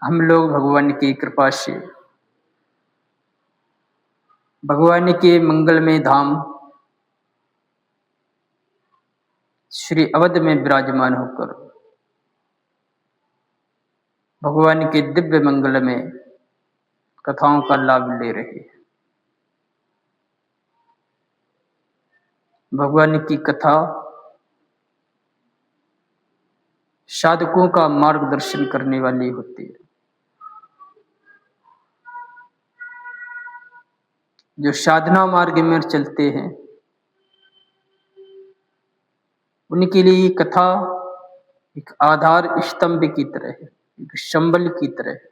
हम लोग भगवान की कृपा से भगवान के मंगलमय धाम श्री अवध में विराजमान होकर भगवान के दिव्य मंगल में कथाओं का लाभ ले रहे हैं। भगवान की कथा साधकों का मार्गदर्शन करने वाली होती है। जो साधना मार्ग में चलते हैं उनके लिए ये कथा एक आधार स्तंभ की तरह है, एक संबल की तरह है,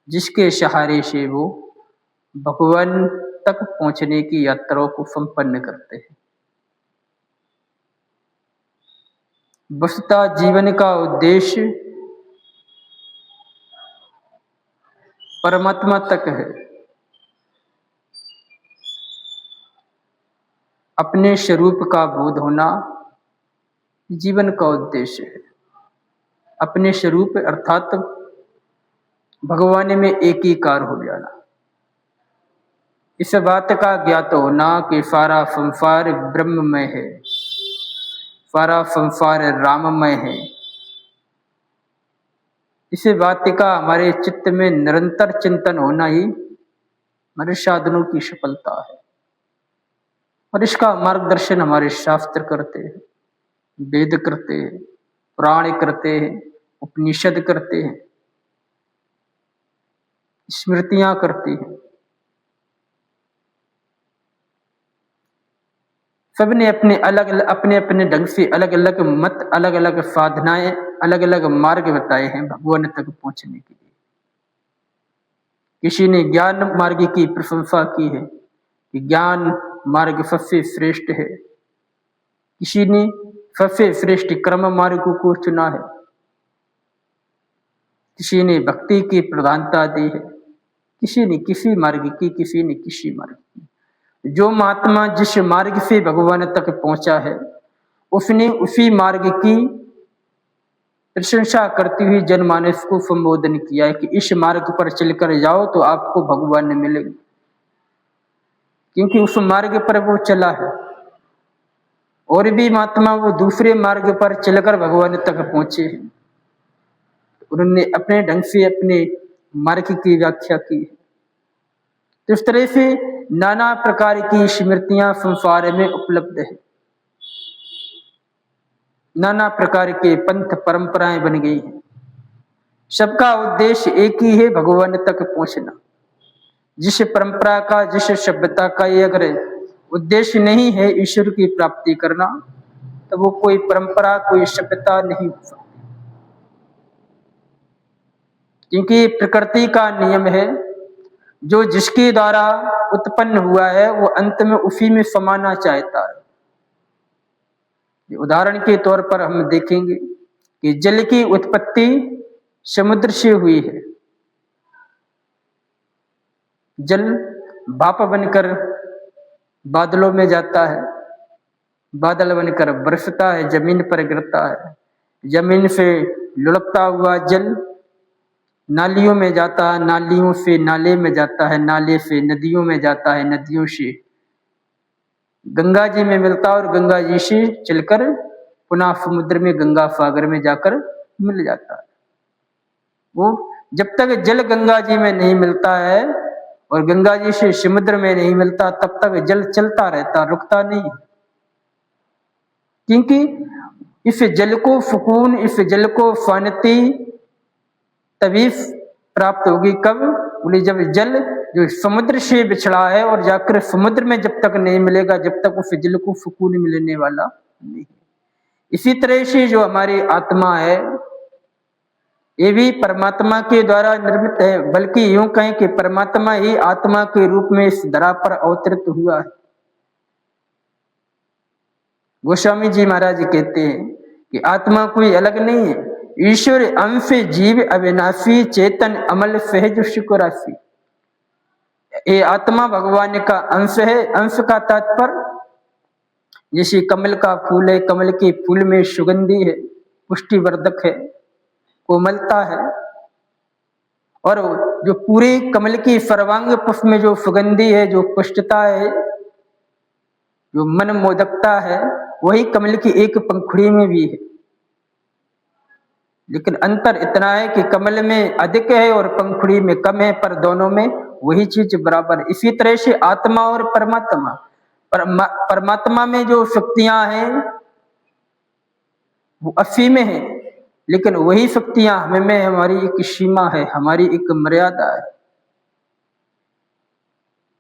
जिसके सहारे से वो भगवान तक पहुंचने की यात्रा को संपन्न करते हैं। वस्तुतः जीवन का उद्देश्य परमात्मा तक है। अपने स्वरूप का बोध होना जीवन का उद्देश्य है। अपने स्वरूप अर्थात भगवान में एकीकार हो जाना, इस बात का ज्ञात होना कि सारा संसार ब्रह्ममय है, सारा संसार राममय है। इस बात का हमारे चित्त में निरंतर चिंतन होना ही हमारे साधनों की सफलता है। और इसका मार्गदर्शन हमारे शास्त्र करते हैं, वेद करते हैं, पुराण करते हैं, उपनिषद करते हैं, स्मृतियां करती हैं। सबने अपने अपने ढंग से अलग अलग मत, अलग अलग साधनाएं, अलग अलग मार्ग बताए हैं भगवान तक पहुंचने के लिए। किसी ने ज्ञान मार्ग की प्रशंसा की है कि ज्ञान मार्ग सबसे श्रेष्ठ है। किसी ने सबसे श्रेष्ठ कर्म मार्ग को चुना है। किसी ने भक्ति की प्रधानता दी है, किसी ने किसी मार्ग की, किसी ने किसी मार्ग की। जो महात्मा जिस मार्ग से भगवान तक पहुंचा है उसने उसी मार्ग की प्रशंसा करती हुई जनमानस को संबोधन किया है कि इस मार्ग पर चलकर जाओ तो आपको भगवान मिलेंगे, क्योंकि उस मार्ग पर वो चला है। और भी महात्मा वो दूसरे मार्ग पर चलकर भगवान तक पहुंचे हैं, उन्होंने अपने ढंग से अपने मार्ग की व्याख्या की है। तो इस तरह से नाना प्रकार की स्मृतियां संसार में उपलब्ध है। नाना प्रकार के पंथ परंपराएं बन गई हैं। सबका उद्देश्य एक ही है, भगवान तक पहुंचना। जिस परंपरा का, जिस सभ्यता का ये अगर उद्देश्य नहीं है ईश्वर की प्राप्ति करना, तो वो कोई परंपरा, कोई सभ्यता नहीं हो सकती। क्योंकि प्रकृति का नियम है, जो जिसके द्वारा उत्पन्न हुआ है वो अंत में उसी में समाना चाहता है। उदाहरण के तौर पर हम देखेंगे कि जल की उत्पत्ति समुद्र से हुई है। जल भाप बनकर बादलों में जाता है, बादल बनकर बरसता है, जमीन पर गिरता है, जमीन से लुढ़कता हुआ जल नालियों में जाता है, नालियों से नाले में जाता है, नाले से नदियों में जाता है, नदियों से गंगा जी में मिलता है और गंगा जी से चलकर पुनः समुद्र में, गंगा सागर में जाकर मिल जाता है। वो जब तक जल गंगा जी में नहीं मिलता है और गंगा जी से समुद्र में नहीं मिलता, तब तक जल चलता रहता, रुकता नहीं। क्योंकि इस जल को सुकून, इस जल को शांति तभी प्राप्त होगी कब? बोले जब जल जो समुद्र से बिछड़ा है और जाकर समुद्र में जब तक नहीं मिलेगा, जब तक उस जल को सुकून मिलने वाला नहीं। इसी तरह से जो हमारी आत्मा है ये भी परमात्मा के द्वारा निर्मित है, बल्कि यूं कहें कि परमात्मा ही आत्मा के रूप में इस धरा पर अवतरित हुआ है। गोस्वामी जी महाराज कहते हैं कि आत्मा कोई अलग नहीं है, ईश्वर अंश जीव अविनाशी चेतन अमल सहज शुक्र राशि। ये आत्मा भगवान का अंश है। अंश का तात्पर्य जैसे कमल का फूल है, कमल के फूल में सुगंधी है, पुष्टिवर्धक है, कोमलता है, और जो पूरे कमल की सर्वांग पुष्प में जो सुगंधी है, जो पुष्टता है, जो मन मोदकता है, वही कमल की एक पंखुड़ी में भी है। लेकिन अंतर इतना है कि कमल में अधिक है और पंखुड़ी में कम है, पर दोनों में वही चीज बराबर। इसी तरह से आत्मा और परमात्मा, परमात्मा में जो शक्तियां हैं वो असीम है, लेकिन वही शक्तियां हमें हमारी एक सीमा है, हमारी एक मर्यादा है।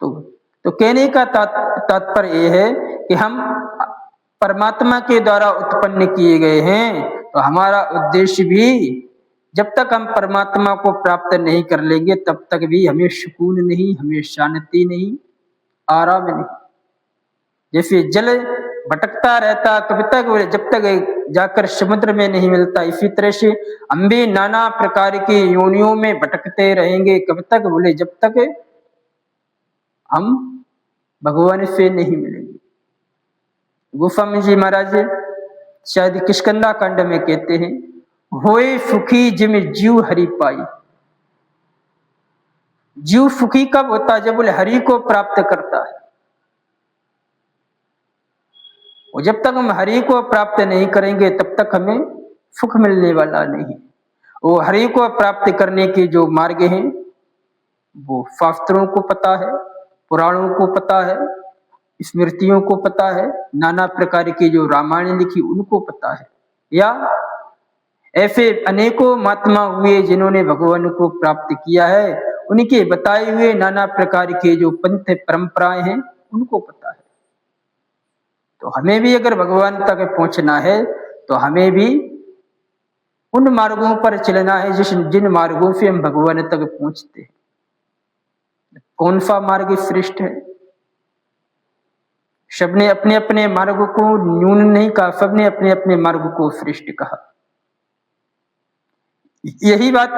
तो कहने का तात्पर्य यह है कि हम परमात्मा के द्वारा उत्पन्न किए गए हैं, तो हमारा उद्देश्य भी जब तक हम परमात्मा को प्राप्त नहीं कर लेंगे तब तक भी हमें सुकून नहीं, हमें शांति नहीं, आराम नहीं। जैसे जल भटकता रहता कब तक, जब तक जाकर समुद्र में नहीं मिलता। इसी तरह से हम भी नाना प्रकार की योनियों में भटकते रहेंगे, कब तक, बोले जब तक हम भगवान से नहीं मिलेंगे। गोस्वामी जी महाराज शायद किष्किंधा कांड में कहते हैं, होए सुखी जिम जीव हरि पाई। जीव सुखी कब होता है? जब बोले हरि को प्राप्त करता है। और जब तक हम हरि को प्राप्त नहीं करेंगे तब तक हमें सुख मिलने वाला नहीं। वो हरि को प्राप्त करने के जो मार्ग हैं वो शास्त्रों को पता है, पुराणों को पता है, स्मृतियों को पता है, नाना प्रकार की जो रामायण लिखी उनको पता है, या ऐसे अनेकों महात्मा हुए जिन्होंने भगवान को प्राप्त किया है, उनके बताए हुए नाना प्रकार के जो पंथ परंपराएं हैं उनको पता है। तो हमें भी अगर भगवान तक पहुंचना है तो हमें भी उन मार्गों पर चलना है जिन मार्गों से हम भगवान तक पहुंचते हैं। कौन सा मार्ग श्रेष्ठ है? सबने अपने अपने मार्ग को न्यून नहीं कहा, सबने अपने अपने मार्ग को श्रेष्ठ कहा। यही बात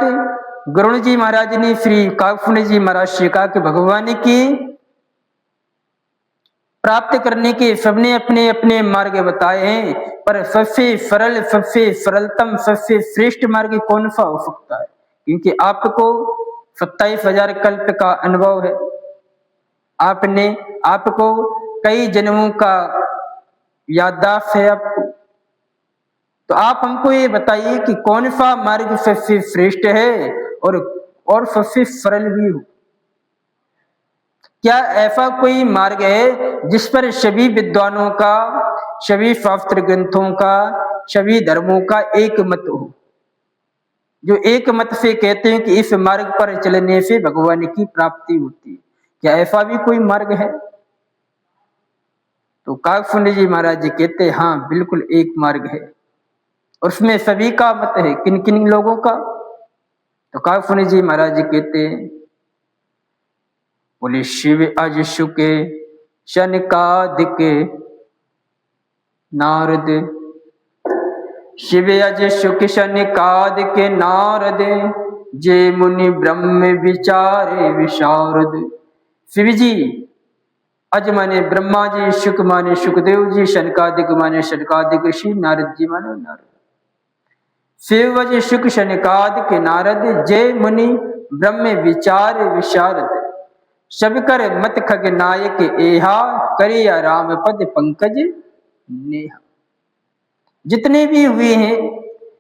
गुरु जी महाराज ने श्री काकुण्ड जी महाराज से कहा कि भगवान की प्राप्त करने के सबने अपने अपने मार्ग बताए हैं, पर सबसे सरल, सबसे सरलतम, सबसे श्रेष्ठ मार्ग कौन सा हो सकता है? क्योंकि आपको 27,000 कल्प का अनुभव है, आपको कई जन्मों का याददाश्त है आपको। तो आप हमको ये बताइए कि कौन सा मार्ग सबसे श्रेष्ठ है और सबसे सरल भी हो। क्या ऐसा कोई मार्ग है जिस पर सभी विद्वानों का, सभी शास्त्र ग्रंथों का, सभी धर्मों का एक मत हो, जो एक मत से कहते हैं कि इस मार्ग पर चलने से भगवान की प्राप्ति होती है? क्या ऐसा भी कोई मार्ग है? तो काकुण्ड जी महाराज जी कहते हैं, हाँ बिल्कुल एक मार्ग है, और उसमें सभी का मत है। किन किन लोगों का? तो काकुण्ड जी महाराज जी कहते हैं, बोले शिव अज शुके शनकादिक नारद, शिव अज शुक शनकादिक नारद, जे मुनि ब्रह्म विचारे विशारद। शिव जी अज माने ब्रह्मा जी, शुक माने शुकदेव जी, शनकादिक माने शनकादिक ऋषि, नारद जी माने नारद। शिव अज शुक शनकादिक नारद, जय मुनि ब्रह्म विचार विशारद, सब कर मत खग नायक एहा, करिया राम पद पंकज नेहा। जितने भी हुए हैं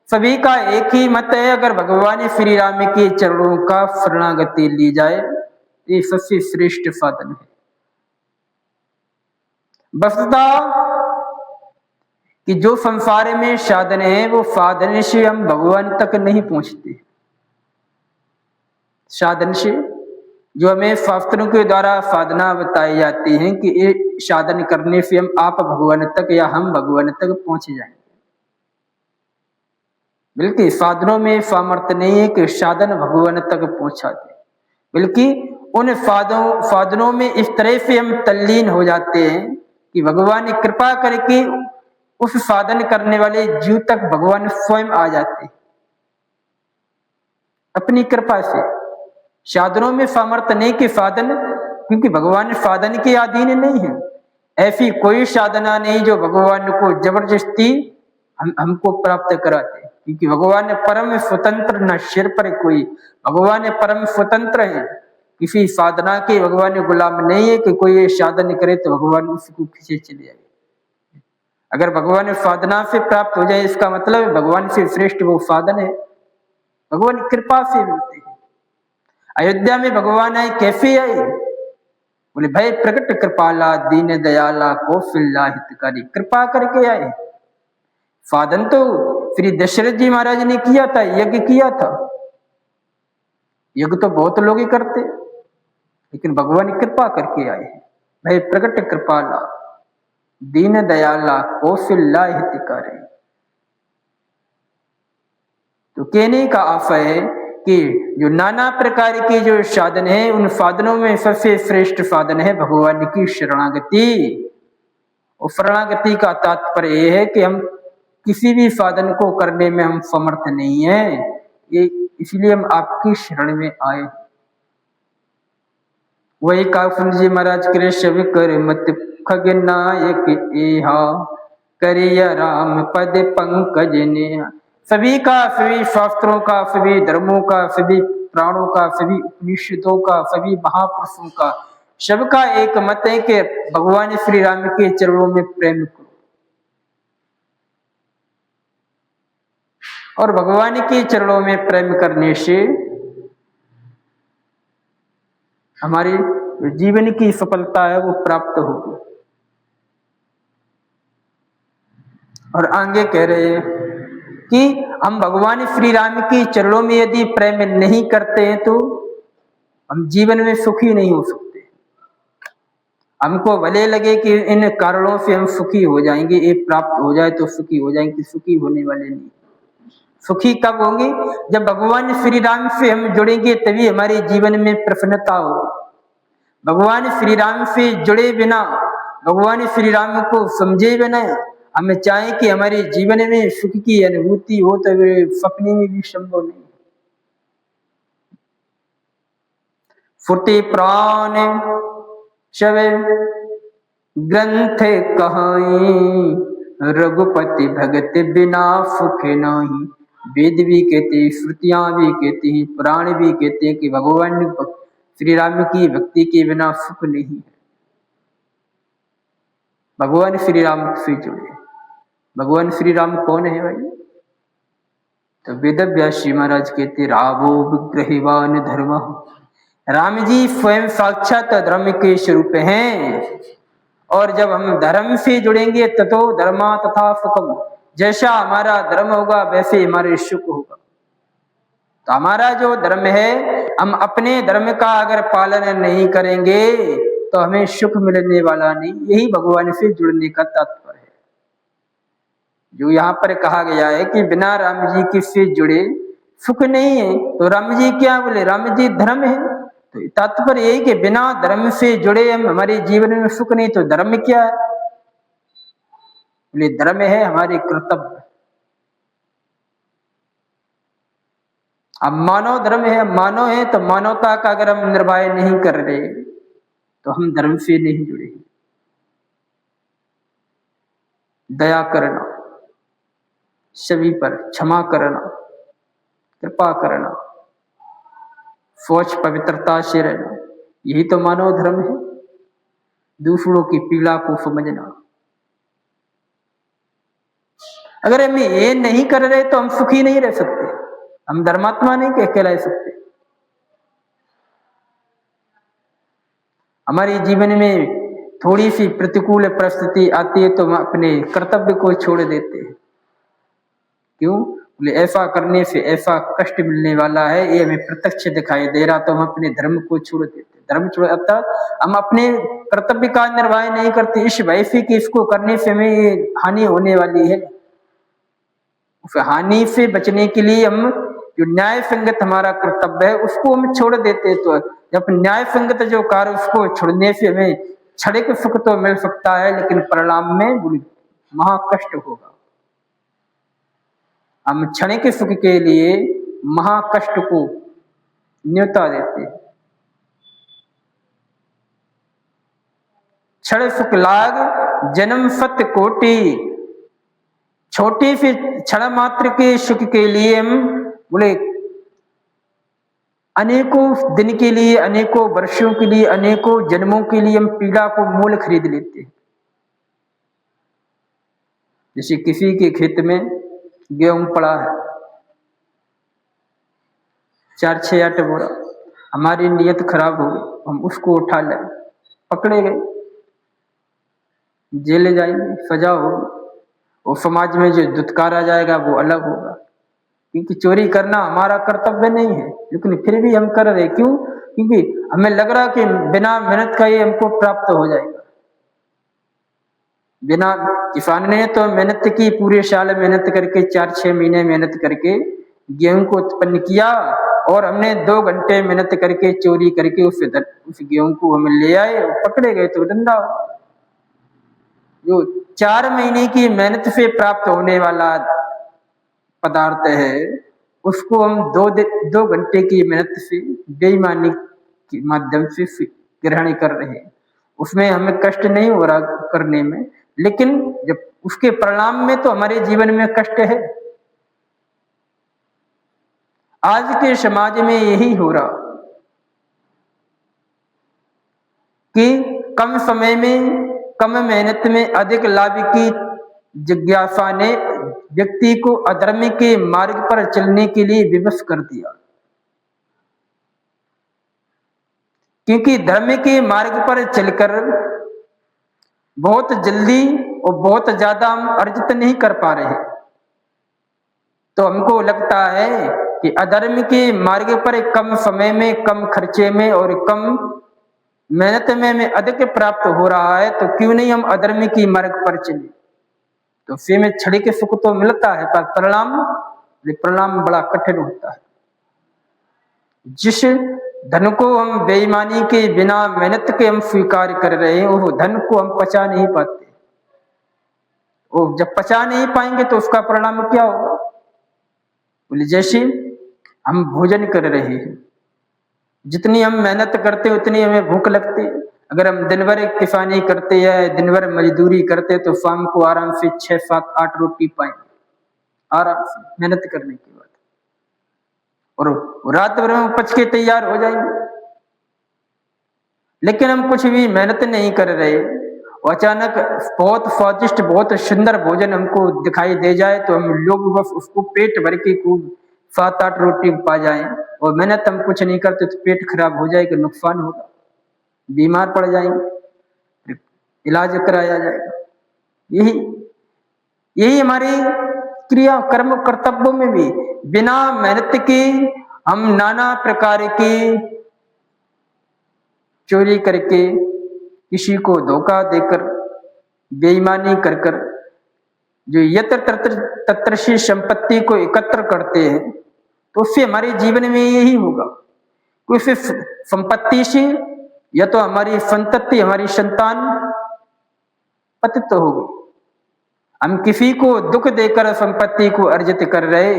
सभी का एक ही मत है, अगर भगवान श्री राम के चरणों का शरणागति ली जाए ये सबसे श्रेष्ठ साधन है। वस्तुता कि जो संसार में साधन है वो साधन से हम भगवान तक नहीं पहुंचते। साधन से जो हमें शास्त्रों के द्वारा साधना बताई जाती है कि ये साधन करने से आप भगवान तक या हम भगवान तक पहुंच जाएंगे, बल्कि साधनों में सामर्थ्य नहीं है कि साधन भगवान तक पहुंचा दे, बल्कि उन साधनों में इस तरह से हम तल्लीन हो जाते हैं कि भगवान कृपा करके उस साधन करने वाले जीव तक भगवान स्वयं आ जाते हैं अपनी कृपा से। साधनों में सामर्थ्य नहीं कि साधन, क्योंकि भगवान साधन के अधीन नहीं है। ऐसी कोई साधना नहीं जो भगवान को जबरदस्ती हमको प्राप्त कराते, क्योंकि भगवान परम स्वतंत्र, न सिर पर कोई, भगवान परम स्वतंत्र है, किसी साधना के भगवान गुलाम नहीं है कि कोई ये साधन करे तो भगवान उसको खींचे चले जाए। अगर भगवान साधना से प्राप्त हो जाए इसका मतलब है भगवान से श्रेष्ठ वो साधन है, भगवान कृपा से मिलते हैं। अयोध्या में भगवान आए, कैसे आए? बोले भय प्रकट कृपाला दीन दयाला कौशल्या हितकारी, कृपा करके आए। साधन तो श्री दशरथ जी महाराज ने किया था, यज्ञ किया था, यज्ञ तो बहुत लोग ही करते, लेकिन भगवान कृपा करके आए हैं। भय प्रकट कृपाला दीन दयाला कौशल्या हितकारी। तो कहने का आशय है कि जो नाना प्रकार के जो साधन है, उन साधनों में सबसे श्रेष्ठ साधन है भगवान की शरणागति। और शरणागति का तात्पर्य यह है कि हम किसी भी साधन को करने में हम समर्थ नहीं है, ये इसलिए हम आपकी शरण में आए। वही काकुन जी महाराज करे शब कर मत खग नायक एहा करिया राम पद पंकज ने। सभी का, सभी शास्त्रों का, सभी धर्मों का, सभी प्राणों का, सभी उपनिषदों का, सभी महापुरुषों का, सबका एक मत है कि भगवान श्री राम के चरणों में प्रेम करो। और भगवान के चरणों में प्रेम करने से हमारी जीवन की सफलता है वो प्राप्त होगी। और आगे कह रहे हैं कि हम भगवान श्री राम के चरणों में यदि प्रेम नहीं करते हैं तो हम जीवन में सुखी नहीं हो सकते। हमको भले लगे कि इन कारणों से हम सुखी हो जाएंगे, ये प्राप्त हो जाए तो सुखी हो जाएंगे, सुखी होने वाले नहीं। सुखी कब होंगे? जब भगवान श्री राम से हम जुड़ेंगे तभी हमारे जीवन में प्रसन्नता होगी। भगवान श्री राम से जुड़े बिना, भगवान श्री राम को समझे बिना हम चाहें कि हमारे जीवन में सुख की अनुभूति हो तो वे सपने में भी संभव नहीं। फुटे प्राण शव ग्रंथ कहाई, रघुपति भगत बिना सुख नाही। वेद भी कहते हैं, श्रुतियां भी कहती हैं, पुराण भी कहते हैं कि भगवान श्री राम की भक्ति के बिना सुख नहीं है। भगवान श्री राम से जुड़े। भगवान श्री राम कौन है भाई? तो वेद व्यास जी महाराज कहते रावो विग्रहवान धर्म। राम जी स्वयं साक्षात धर्म के स्वरूप हैं। और जब हम धर्म से जुड़ेंगे ततो धर्मा तथा सुखम, जैसा हमारा धर्म होगा वैसे हमारे सुख होगा। तो हमारा जो धर्म है, हम अपने धर्म का अगर पालन नहीं करेंगे तो हमें सुख मिलने वाला नहीं। यही भगवान से जुड़ने का तात्पर्य है। जो यहाँ पर कहा गया है कि बिना राम जी के से जुड़े सुख नहीं है, तो राम जी क्या बोले? राम जी धर्म है। तो तात्पर्य यही कि बिना धर्म से जुड़े हम हमारे जीवन में सुख नहीं। तो धर्म क्या है? बोले धर्म है हमारे कर्तव्य। अब मानव धर्म है, मानव है तो मानवता का अगर हम निर्वाह नहीं कर रहे तो हम धर्म से नहीं जुड़े। दया करना, सभी पर क्षमा करना, कृपा करना, स्वच्छ पवित्रता से रहना, यही तो मानव धर्म है। दूसरों की पीड़ा को समझना। अगर हम ये नहीं कर रहे तो हम सुखी नहीं रह सकते, हम धर्मात्मा नहीं कहला सकते। हमारे जीवन में थोड़ी सी प्रतिकूल परिस्थिति आती है तो हम अपने कर्तव्य को छोड़ देते हैं। क्यों? बोले ऐसा करने से ऐसा कष्ट मिलने वाला है, ये हमें प्रत्यक्ष दिखाई दे रहा, तो हम अपने धर्म को छोड़ देते। धर्म छोड़ अर्थात हम अपने कर्तव्य का निर्वाह नहीं करते इस भय से कि इसको करने से हमें हानि होने वाली है। उस हानि से बचने के लिए हम जो न्याय संगत हमारा कर्तव्य है उसको हम छोड़ देते। तो जब न्याय संगत जो कार्य उसको छोड़ने से हमें क्षणिक सुख तो मिल सकता है, लेकिन परिणाम में महाकष्ट होगा। हम क्षणिक सुख के लिए महाकष्ट को न्योता देते हैं। क्षण सुख लाग जन्म सत्य कोटि, छोटे से क्षण मात्र के सुख के लिए हम बोले अनेकों दिन के लिए, अनेकों वर्षों के लिए, अनेकों जन्मों के लिए हम पीड़ा को मोल खरीद लेते हैं। जैसे किसी के खेत में गेहूं पड़ा है 4-6-8 बोरा, हमारी नीयत खराब हो गई, हम उसको उठा लें, पकड़े गए, जेल जाएंगे, सजा होगी, और समाज में जो दुत्कारा जाएगा वो अलग होगा। क्योंकि चोरी करना हमारा कर्तव्य नहीं है, लेकिन फिर भी हम कर रहे। क्यों? क्योंकि हमें लग रहा कि बिना मेहनत का ये हमको प्राप्त हो जाएगा। बिना किसान ने तो मेहनत की, पूरे साल मेहनत करके 4-6 महीने मेहनत करके गेहूं को उत्पन्न किया, और हमने 2 घंटे मेहनत करके चोरी करके उस गेहूं को हम ले आए, पकड़े गए तो दंडा हो। जो 4 महीने की मेहनत से प्राप्त होने वाला पदार्थ है, उसको हम 2 घंटे की मेहनत से बेईमानी के माध्यम से ग्रहण कर रहे हैं। उसमें हमें कष्ट नहीं हो रहा करने में, लेकिन जब उसके परिणाम में तो हमारे जीवन में कष्ट है। आज के समाज में यही हो रहा कि कम समय में, कम मेहनत में अधिक लाभ की जिज्ञासा ने व्यक्ति को अधर्म के मार्ग पर चलने के लिए विवश कर दिया। क्योंकि धर्म के मार्ग पर चलकर बहुत जल्दी और बहुत ज्यादा हम अर्जित नहीं कर पा रहे, तो हमको लगता है कि अधर्म के मार्ग पर कम समय में, कम खर्चे में और कम मेहनत में अधिक प्राप्त हो रहा है, तो क्यों नहीं हम अधर्म की मार्ग पर चले। तो फिर में क्षणिक के सुख तो मिलता है, पर परिणाम बड़ा कठिन होता है। जिस धन को हम बेईमानी के बिना मेहनत के हम स्वीकार कर रहे हैं, वो धन को हम पचा नहीं पाते, और जब पचा नहीं पाएंगे तो उसका परिणाम क्या होगा? बोले जैसे हम भोजन कर रहे हैं, जितनी हम मेहनत करते उतनी हमें भूख लगती है। अगर हम दिन भर किसानी करते हैं, दिन भर मजदूरी करते, तो शाम को आराम से 6-7-8 रोटी पाएंगे, आराम से मेहनत करने के बाद, और रात भर में पच के तैयार हो जाएंगे। लेकिन हम कुछ भी मेहनत नहीं कर रहे, और अचानक बहुत स्वादिष्ट, बहुत सुंदर भोजन हमको दिखाई दे जाए, तो हम लोग बस उसको पेट भर के खूब 7-8 रोटी पा जाएं, और मेहनत हम कुछ नहीं करते, तो पेट खराब हो जाएगा, नुकसान होगा, बीमार पड़ जाएंगे, इलाज कराया जाएगा। यही हमारी क्रिया कर्म कर्तव्यों में भी बिना मेहनत के हम नाना प्रकार की चोरी करके, किसी को धोखा देकर, बेईमानी कर कर जो यत्र तत्र से संपत्ति को एकत्र करते हैं, तो उससे हमारे जीवन में यही होगा। कोई सिर्फ संपत्ति से या तो हमारी संतति, हमारी संतान पतित होगी। हम किसी को दुख देकर संपत्ति को अर्जित कर रहे,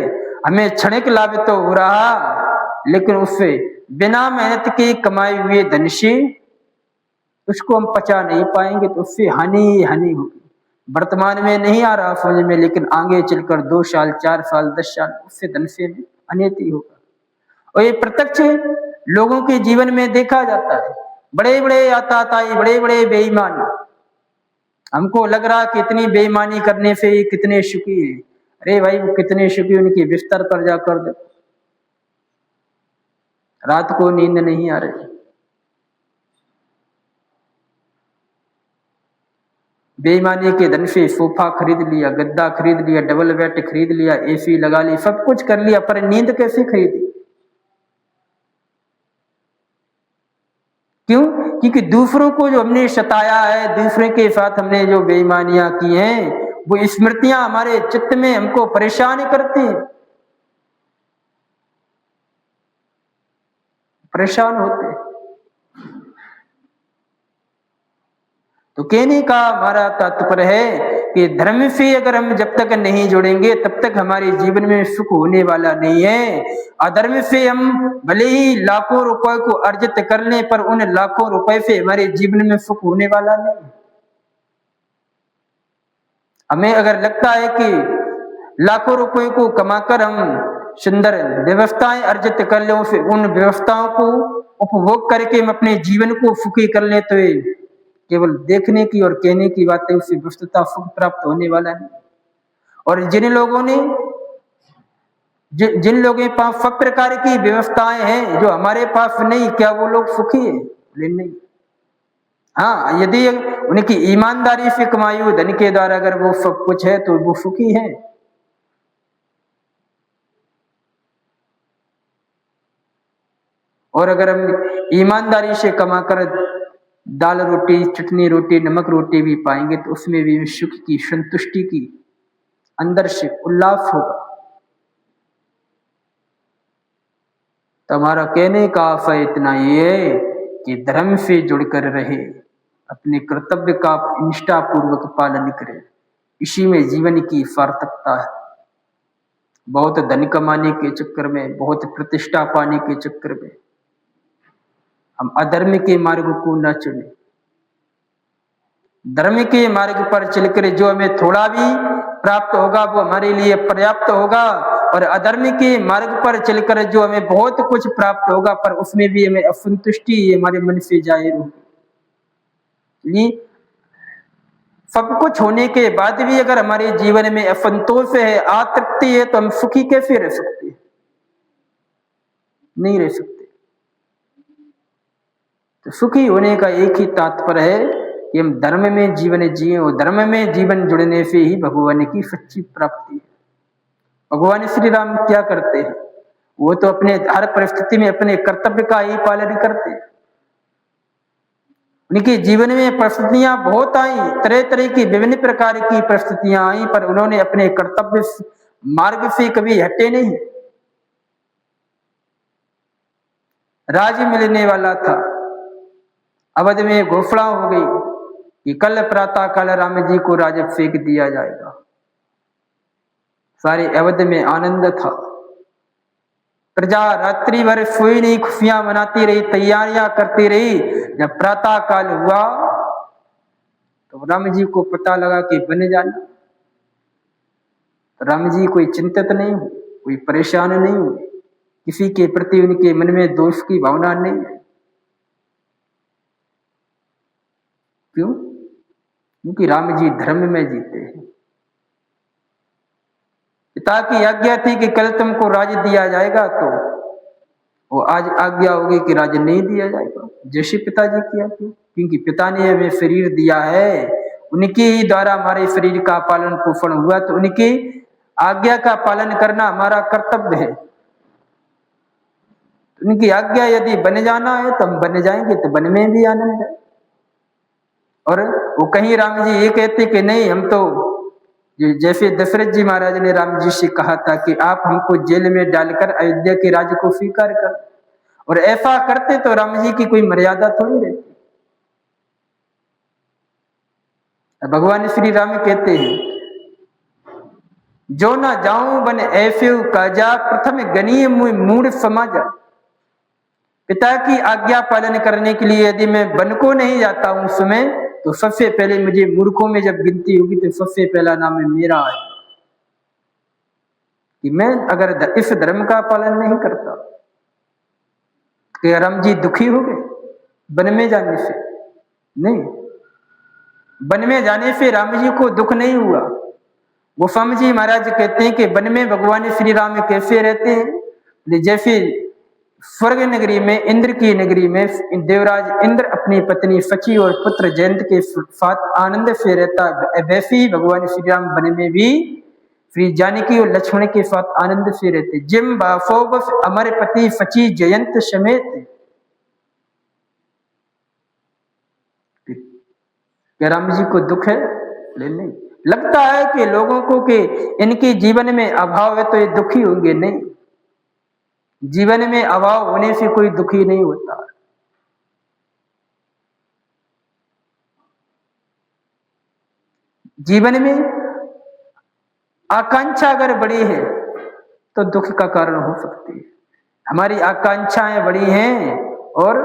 हमें क्षणिक लाभ तो हो रहा, लेकिन उससे बिना मेहनत के कमाए हुए धन से उसको हम पचा नहीं पाएंगे, तो उससे हानि होगी। वर्तमान में नहीं आ रहा समझ में, लेकिन आगे चलकर 2 साल, 4 साल, 10 साल उससे धन से अनिति होगा। और ये प्रत्यक्ष लोगों के जीवन में देखा जाता है। बड़े बड़े आताताई, बड़े बड़े बेईमान, हमको लग रहा कि इतनी बेईमानी करने से ये कितने सुखी है। अरे भाई, वो कितने सुखी, उनके बिस्तर पर जाकर देखो, रात को नींद नहीं आ रही। बेईमानी के धन से सोफा खरीद लिया, गद्दा खरीद लिया, डबल बेड खरीद लिया, एसी लगा ली, सब कुछ कर लिया, पर नींद कैसे खरीदी? क्यों? क्योंकि दूसरों को जो हमने सताया है, दूसरे के साथ हमने जो बेईमानियां की हैं, वो स्मृतियां हमारे चित्त में हमको परेशान करती हैं, परेशान होते हैं। तो कहने का हमारा तात्पर्य है कि धर्म से अगर हम जब तक नहीं जुड़ेंगे, तब तक हमारे जीवन में सुख होने वाला नहीं है। अधर्म से हम भले ही लाखों रुपए को अर्जित करने पर, उन लाखों रुपए से हमारे जीवन में सुख होने वाला नहीं। हमें अगर लगता है कि लाखों रुपए को कमाकर हम सुंदर व्यवस्थाएं अर्जित कर लें, फिर उन व्यवस्थाओं को उपभोग करके हम अपने जीवन को सुखी कर लें, तो ये केवल देखने की और कहने की बातें, उससे वस्तुतः सुख प्राप्त होने वाला नहीं। और जिन लोगों के पास सब प्रकार की व्यवस्थाएं हैं जो हमारे पास नहीं, क्या वो लोग सुखी है? नहीं। हाँ, यदि उनकी ईमानदारी से कमाई हुई धन के द्वारा अगर वो सब कुछ है तो वो सुखी है। और अगर हम ईमानदारी से कमाकर दाल रोटी, चटनी रोटी, नमक रोटी भी पाएंगे तो उसमें भी सुख की, संतुष्टि की, अंदर से उल्लास होगा। तो हमारा कहने का आशय इतना ही है कि धर्म से जुड़कर रहे, अपने कर्तव्य का निष्ठा पूर्वक पालन करें, इसी में जीवन की सार्थकता है। बहुत धन कमाने के चक्कर में, बहुत प्रतिष्ठा पाने के चक्कर में हम अधर्म के मार्ग को न चुने। धर्म के मार्ग पर चलकर जो हमें थोड़ा भी प्राप्त होगा वो हमारे लिए पर्याप्त होगा, और अधर्म के मार्ग पर चलकर जो हमें बहुत कुछ प्राप्त होगा पर उसमें भी हमें असंतुष्टि हमारे मन से जाहिर होगी। सब कुछ होने के बाद भी अगर हमारे जीवन में असंतोष है, अतृप्ति है, तो हम सुखी कैसे रह सकते हैं? नहीं रह सकते। तो सुखी होने का एक ही तात्पर्य है कि हम धर्म में जीवन जिए, और धर्म में जीवन जुड़ने से ही भगवान की सच्ची प्राप्ति है। भगवान श्री राम क्या करते हैं? वो तो अपने हर परिस्थिति में अपने कर्तव्य का ही पालन करते हैं। उनके जीवन में परिस्थितियां बहुत आई, तरह तरह की विभिन्न प्रकार की परिस्थितियां आई, पर उन्होंने अपने कर्तव्य मार्ग से कभी हटे नहीं। राज्य मिलने वाला था, अवध में घोषणा हो गई कि कल प्रातः काल राम जी को राज फेंक दिया जाएगा। सारे अवध में आनंद था। प्रजा रात्रि भर सोई नहीं, खुशियां मनाती रही, तैयारियां करती रही। जब प्रातः काल हुआ तो राम जी को पता लगा कि बन जाना। तो राम जी कोई चिंतित नहीं हुए, कोई परेशान नहीं हुए, किसी के प्रति उनके मन में दोष की भावना नहीं है। क्यों? क्योंकि राम जी धर्म में जीते हैं। पिता की आज्ञा थी कि कल तुमको राज दिया जाएगा, तो वो आज आज्ञा होगी कि राज नहीं दिया जाएगा, जैसे पिताजी की आज्ञा। क्योंकि पिता ने हमें शरीर दिया है, उनके ही द्वारा हमारे शरीर का पालन पोषण हुआ, तो उनकी आज्ञा का पालन करना हमारा कर्तव्य है। उनकी आज्ञा यदि बन जाना है तो हम बन जाएंगे, तो बन में भी आनंद है। और वो कहीं राम जी ये कहते कि नहीं, हम तो जैसे दशरथ जी महाराज ने राम जी से कहा था कि आप हमको जेल में डालकर अयोध्या के राज्य को स्वीकार कर, और ऐसा करते तो राम जी की कोई मर्यादा थोड़ी रहती। भगवान श्री राम कहते हैं, जो ना जाऊं बन ऐसे काजा, प्रथम गनीय मूढ़ समाजा। पिता की आज्ञा पालन करने के लिए यदि मैं वन को नहीं जाता हूं समय, तो सबसे पहले मुझे मूर्खों में जब गिनती होगी तो सबसे पहला नाम मेरा है कि मैं अगर इस धर्म का पालन नहीं करता। कि राम जी दुखी हो गए वन में जाने से? नहीं, वन में जाने से राम जी को दुख नहीं हुआ। गोस्वामी जी महाराज कहते हैं कि वन में भगवान श्री राम कैसे रहते हैं? जैसे स्वर्ग नगरी में, इंद्र की नगरी में देवराज इंद्र अपनी पत्नी सची और पुत्र जयंत के साथ आनंद से रहता है, वैसे ही भगवान श्री राम वन में भी श्री जानकी और लक्ष्मण के साथ आनंद से रहते। जिम बाफो अमर पति सची जयंत समेत। क्या राम जी को दुख है? नहीं। लगता है कि लोगों को कि इनके जीवन में अभाव है तो ये दुखी होंगे, नहीं। जीवन में अभाव होने से कोई दुखी नहीं होता। जीवन में आकांक्षा अगर बड़ी है तो दुख का कारण हो सकती है। हमारी आकांक्षाएं बड़ी हैं और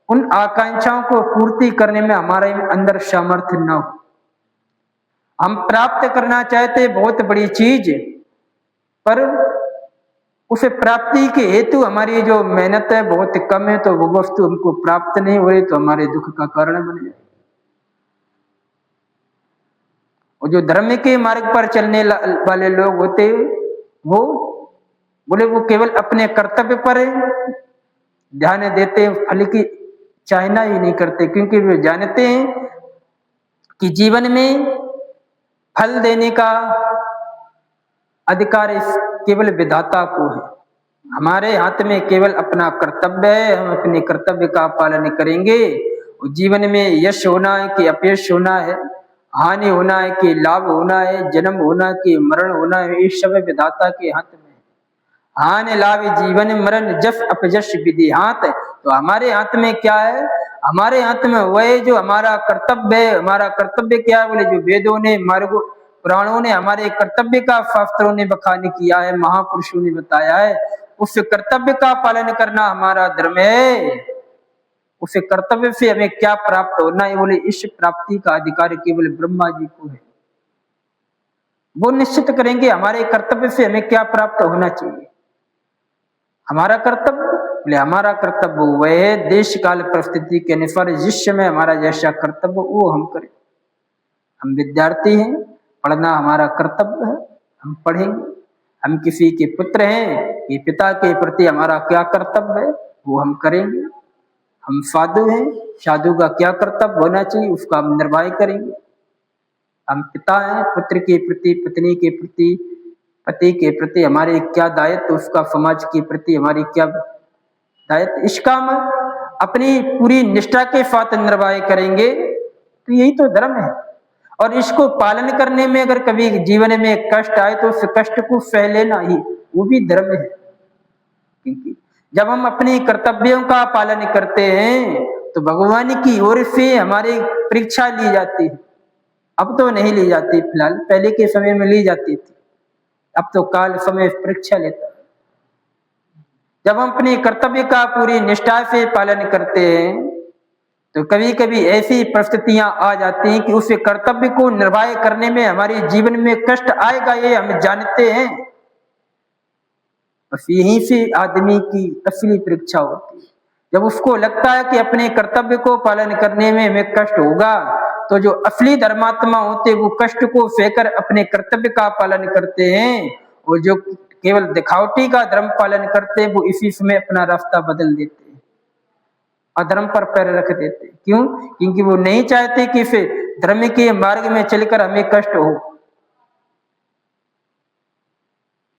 उन आकांक्षाओं को पूर्ति करने में हमारे अंदर सामर्थ्य न हो। हम प्राप्त करना चाहते बहुत बड़ी चीज, पर उसे प्राप्ति के हेतु हमारी जो मेहनत है बहुत कम है, तो वो वस्तु हमको प्राप्त नहीं हो रही तो हमारे दुख का कारण बन जाए। और जो धर्म के मार्ग पर चलने वाले लोग होते वो बोले वो केवल अपने कर्तव्य पर ध्यान देते, फल की चाहना ही नहीं करते, क्योंकि वे जानते हैं कि जीवन में फल देने का अधिकार केवल विधाता को है। हमारे हाथ में केवल अपना कर्तव्य है, हम अपने कर्तव्य का पालन करेंगे। और जीवन में यश होना है कि अपयश होना है, हानि होना है कि लाभ होना है, जन्म होना कि मरण होना है, ये सब विधाता के हाथ में है। हानि लाभ जीवन मरण जस अपजस विधि हाथ है। तो हमारे हाथ में क्या है? हमारे हाथ में वह जो हमारा कर्तव्य है। हमारा कर्तव्य क्या है? बोले जो वेदों ने मार्गो पुराणों ने हमारे कर्तव्य का शास्त्रों ने बखान किया है, महापुरुषों ने बताया है, उस कर्तव्य का पालन करना हमारा धर्म है। उस कर्तव्य से हमें क्या प्राप्त होना है? बोले इस प्राप्ति का अधिकार केवल ब्रह्मा जी को है। वो निश्चित करेंगे हमारे कर्तव्य से हमें क्या प्राप्त होना चाहिए। हमारा कर्तव्य बोले हमारा कर्तव्य वह है देश काल परिस्थिति के अनुसार जिस समय हमारा जैसा कर्तव्य वो हम करें। हम विद्यार्थी हैं, पढ़ना हमारा कर्तव्य है, हम पढ़ेंगे। हम किसी के पुत्र हैं, ये पिता के प्रति हमारा क्या कर्तव्य है वो हम करेंगे। हम साधु हैं, साधु का क्या कर्तव्य होना चाहिए उसका हम निर्वाह करेंगे। हम पिता हैं, पुत्र के प्रति, पत्नी के प्रति, पति के प्रति हमारे क्या दायित्व, उसका समाज के प्रति हमारी क्या दायित्व, इसका हम अपनी पूरी निष्ठा के साथ निर्वाह करेंगे। तो यही तो धर्म है। और इसको पालन करने में अगर कभी जीवन में कष्ट आए तो उस कष्ट को सह लेना ही वो भी धर्म है। क्योंकि जब हम अपने कर्तव्यों का पालन करते हैं तो भगवान की ओर से हमारी परीक्षा ली जाती है। अब तो नहीं ली जाती, फिलहाल पहले के समय में ली जाती थी, अब तो काल समय परीक्षा लेता है। जब हम अपने कर्तव्य का पूरी निष्ठा से पालन करते हैं तो कभी कभी ऐसी परिस्थितियां आ जाती हैं कि उस कर्तव्य को निर्वाह करने में हमारे जीवन में कष्ट आएगा, ये हम जानते हैं। बस यहीं से आदमी की असली परीक्षा होती है। जब उसको लगता है कि अपने कर्तव्य को पालन करने में हमें कष्ट होगा, तो जो असली धर्मात्मा होते वो कष्ट को सहकर अपने कर्तव्य का पालन करते हैं। और जो केवल दिखावटी का धर्म पालन करते हैं वो इसी समय अपना रास्ता बदल देते हैं, अधर्म पर पैर रख देते हैं। क्यों? क्योंकि वो नहीं चाहते कि फिर धर्म के मार्ग में चलकर हमें कष्ट हो।